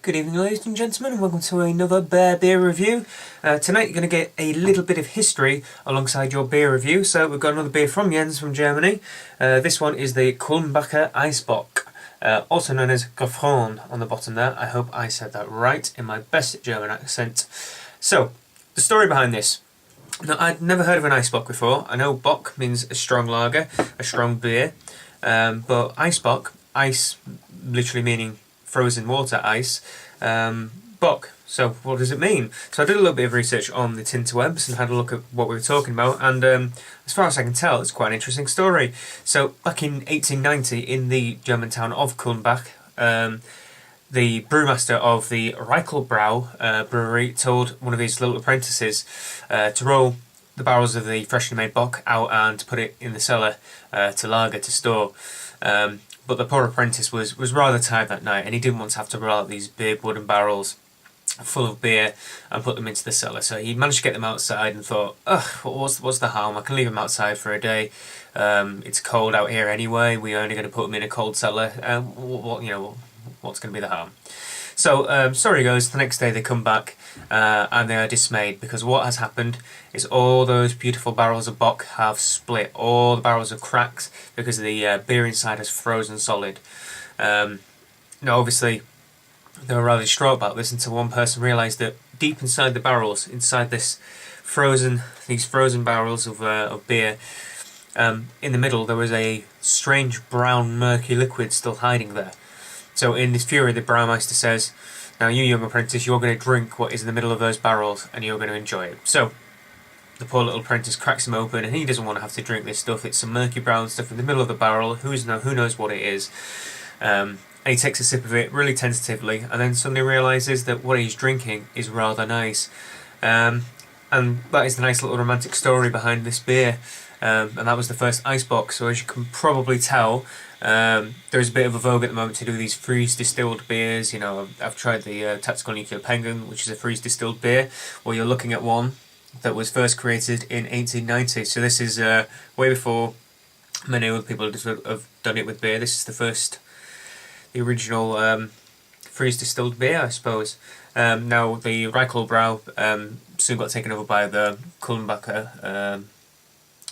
Good evening, ladies and gentlemen, and welcome to another beer review. Tonight you're going to get a little bit of history alongside your beer review. So we've got another beer from Jens from Germany. This one is the Kulmbacher Eisbock, also known as Gefroren on the bottom there. I hope I said that right in my best German accent. So, the story behind this. Now, I'd never heard of an Eisbock before. I know Bock means a strong lager, a strong beer, but Eisbock, ice literally meaning frozen water ice, Bock. So what does it mean? So I did a little bit of research on the tinterwebs and had a look at what we were talking about, and as far as I can tell, it's quite an interesting story. So back in 1890, in the German town of Kulmbach, the brewmaster of the Reichelbrau brewery told one of his little apprentices to roll the barrels of the freshly made Bock out and put it in the cellar to lager, to store. But the poor apprentice was rather tired that night, and he didn't want to have to roll out these big wooden barrels full of beer and put them into the cellar. So he managed to get them outside and thought, ugh, what's the harm? I can leave them outside for a day. It's cold out here anyway. We're only going to put them in a cold cellar. What's going to be the harm? So, story goes, the next day they come back and they are dismayed, because what has happened is all those beautiful barrels of Bock have split. All the barrels have cracked because the beer inside has frozen solid. Now, obviously, they were rather distraught about this until one person realised that deep inside the barrels, inside these frozen barrels of beer, in the middle there was a strange brown murky liquid still hiding there. So in this fury, the brewmaster says, now you young apprentice, you're going to drink what is in the middle of those barrels and you're going to enjoy it. So the poor little apprentice cracks them open, and he doesn't want to have to drink this stuff. It's some murky brown stuff in the middle of the barrel. Who knows what it is. And he takes a sip of it really tentatively, and then suddenly realises that what he's drinking is rather nice. And that is the nice little romantic story behind this beer. And that was the first Eisbock. So as you can probably tell, there's a bit of a vogue at the moment to do these freeze distilled beers. You know, I've tried the Tactical Nuclear Penguin, which is a freeze distilled beer, or you're looking at one that was first created in 1890. So this is way before many other people have done it with beer. This is the original freeze distilled beer, I suppose. Now the Reichelbrau soon got taken over by the Kulmbacher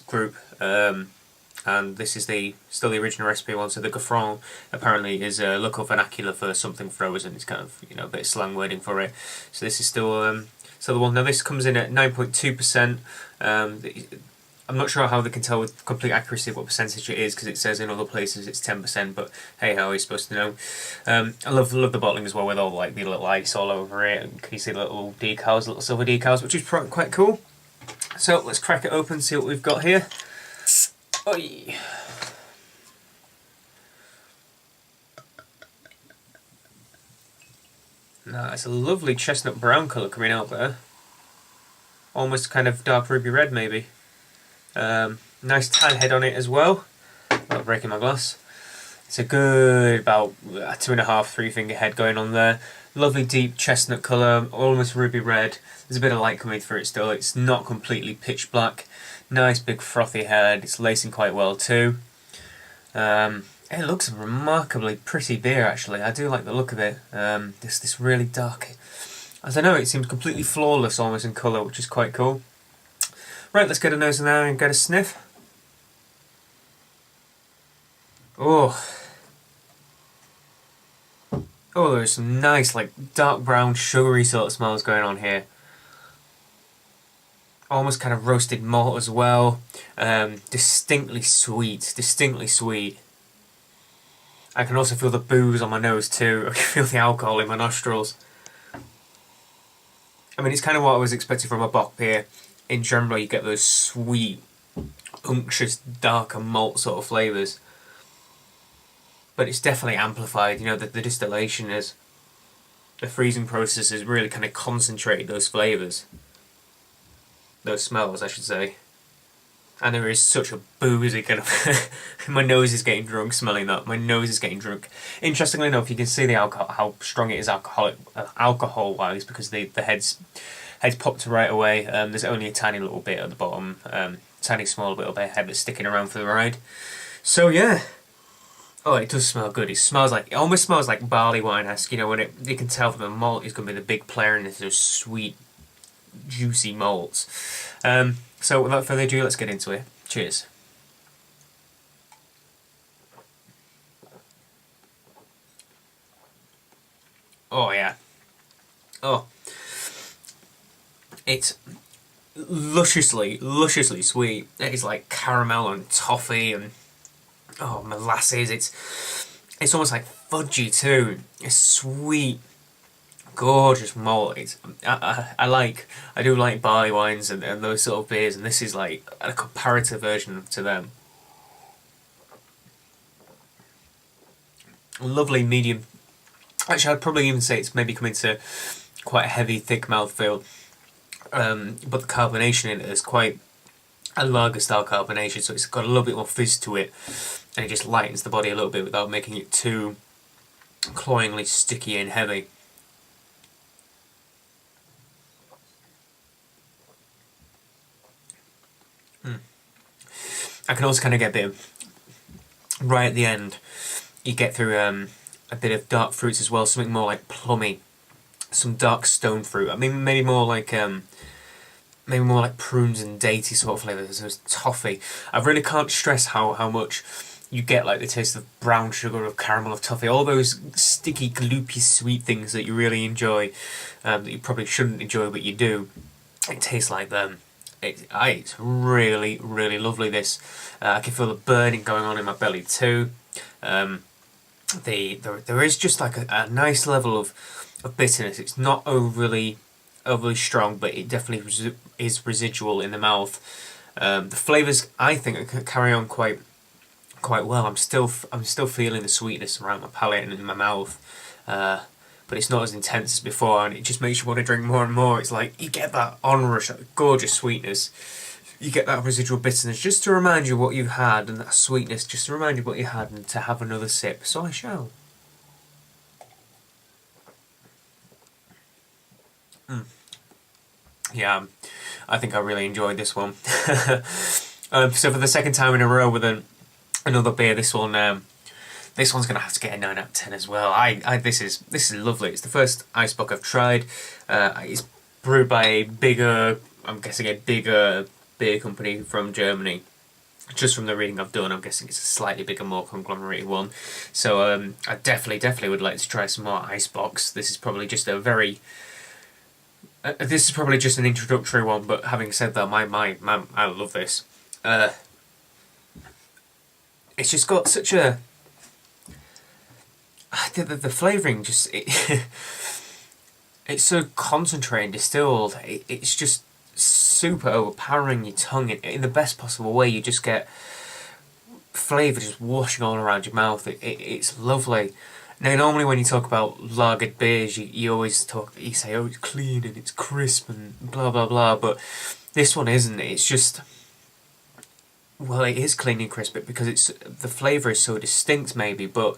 group, and this is still the original recipe one. So the Gefroren apparently is a local vernacular for something frozen. It's kind of, a bit of slang wording for it. So this is still the one. Now this comes in at 9.2%. I'm not sure how they can tell with complete accuracy what percentage it is, because it says in other places it's 10%, but hey, how are you supposed to know? I love the bottling as well, with all the little ice all over it. And can you see the little decals, little silver decals, which is quite cool. So let's crack it open, see what we've got here. Oi. Now it's a lovely chestnut brown colour coming out there. Almost kind of dark ruby red maybe. Nice tan head on it as well. Not breaking my glass. It's a good about 2.5, 3 finger head going on there. Lovely deep chestnut colour, almost ruby red. There's a bit of light coming through it still. It's not completely pitch black. Nice big frothy head. It's lacing quite well too. It looks a remarkably pretty beer actually. I do like the look of it. This really dark. As I know, it seems completely flawless almost in colour, which is quite cool. Right, let's get a nose in there and get a sniff. Oh, there's some nice, dark brown, sugary sort of smells going on here. Almost kind of roasted malt as well. Distinctly sweet, I can also feel the booze on my nose too. I can feel the alcohol in my nostrils. I mean, it's kind of what I was expecting from a Bock beer. In general, you get those sweet, unctuous, darker malt sort of flavours. But it's definitely amplified. The distillation is... The freezing process has really kind of concentrated those flavours. Those smells, I should say. And there is such a boozy kind of... My nose is getting drunk smelling that. My nose is getting drunk. Interestingly enough, you can see the alcohol, how strong it is alcohol-wise, because the head's popped right away. There's only a tiny little bit at the bottom, tiny small little bit of head that's sticking around for the ride. So yeah. Oh, it does smell good. It almost smells like barley wine-esque, you know, when you can tell from the malt is going to be the big player in this, those sweet, juicy malts. So without further ado, let's get into it. Cheers. Oh yeah. Oh. It's lusciously sweet. It's like caramel and toffee and molasses. It's almost like fudgy too. It's sweet, gorgeous malt. I do like barley wines and those sort of beers, and this is like a comparative version to them. Lovely medium. Actually, I'd probably even say it's maybe coming to quite a heavy, thick mouthfeel. But the carbonation in it is quite a lager style carbonation, so it's got a little bit more fizz to it, and it just lightens the body a little bit without making it too cloyingly sticky and heavy. I can also kind of get a bit of, right at the end, you get through a bit of dark fruits as well, something more like plummy, some dark stone fruit. I mean, maybe more like prunes and datey sort of flavours. There's toffee. I really can't stress how much you get like the taste of brown sugar, of caramel, of toffee, all those sticky, gloopy, sweet things that you really enjoy, that you probably shouldn't enjoy, but you do. It tastes like them. It's really, really lovely, this. I can feel the burning going on in my belly too. There is just like a nice level of bitterness. It's not overly strong, but it definitely is residual in the mouth. The flavours, I think, carry on quite well. I'm still feeling the sweetness around my palate and in my mouth. But it's not as intense as before, and it just makes you want to drink more and more. It's like you get that onrush, that gorgeous sweetness. You get that residual bitterness just to remind you what you've had, and that sweetness just to remind you what you had, and to have another sip. So I shall. Yeah, I think I really enjoyed this one. So for the second time in a row with another beer, this one's gonna have to get a 9 out of 10 as well. This is lovely. It's the first Eisbock I've tried. It's brewed by I'm guessing a bigger beer company from Germany. Just from the reading I've done, I'm guessing it's a slightly bigger, more conglomerated one. So I definitely would like to try some more Eisbocks. This is probably just an introductory one. But having said that, I love this. It's just got such a the flavouring just it's so concentrated and distilled. It's just super overpowering your tongue in the best possible way. You just get flavour just washing all around your mouth. It's lovely. Now, normally when you talk about lagered beers, you say, oh, it's clean and it's crisp and blah blah blah. But this one isn't. It's just, well, it is clean and crisp because the flavour is so distinct, maybe, but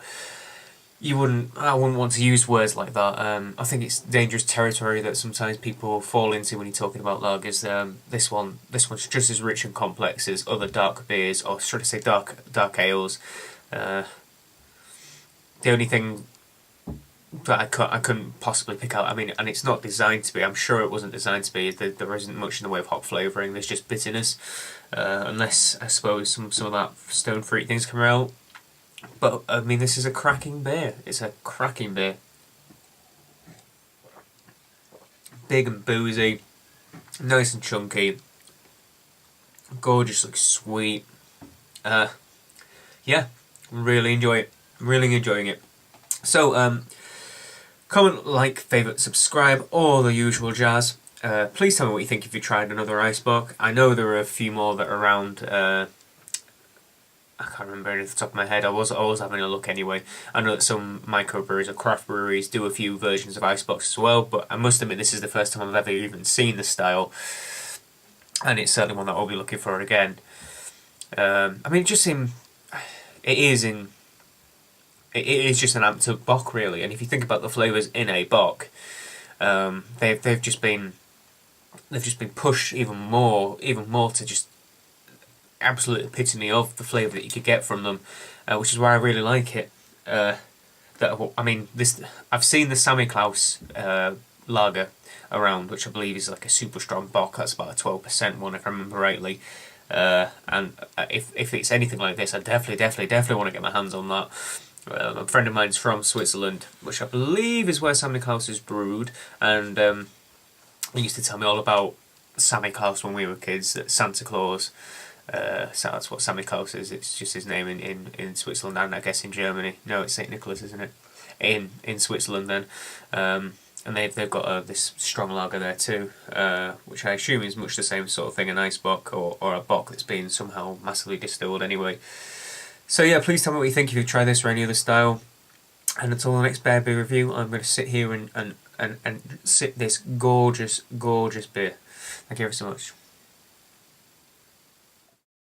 I wouldn't want to use words like that. I think it's dangerous territory that sometimes people fall into when you're talking about lagers. This one's just as rich and complex as other dark beers, or should I say dark ales. The only thing that I couldn't possibly pick out, I mean, and it's not designed to be, I'm sure it wasn't designed to be, there isn't much in the way of hop flavouring, there's just bitterness, unless, I suppose, some of that stone fruit things come out. But, I mean, this is a cracking beer. It's a cracking beer. Big and boozy, nice and chunky, gorgeously sweet. Yeah, really enjoy it. Really enjoying it. So, comment, like, favourite, subscribe, all the usual jazz. Please tell me what you think if you tried another Eisbock. I know there are a few more that are around. I can't remember any off the top of my head. I was having a look anyway. I know that some microbreweries or craft breweries do a few versions of Icebox as well, but I must admit this is the first time I've ever even seen the style, and it's certainly one that I'll be looking for again. I mean, it just seemed it is in it is just an amped up bock really, and if you think about the flavours in a bock, they've just been pushed even more to just absolute epitome of the flavour that you could get from them, which is why I really like it. I mean, I've seen the Sammy Klaus lager around, which I believe is like a super strong bock. That's about a 12% one, if I remember rightly. And if it's anything like this, I definitely want to get my hands on that. A friend of mine's from Switzerland, which I believe is where Sammy Klaus is brewed, and he used to tell me all about Sammy Klaus when we were kids. That Santa Claus. So that's what Sammy Klaus is. It's just his name in Switzerland, and I guess in Germany. No, it's Saint Nicholas, isn't it? In Switzerland then, and they've got this strong lager there too, which I assume is much the same sort of thing, an Eisbock or a bock that's been somehow massively distilled anyway. So yeah, please tell me what you think if you've tried this or any other style. And until the next beer review, I'm going to sit here and sip this gorgeous beer. Thank you ever so much.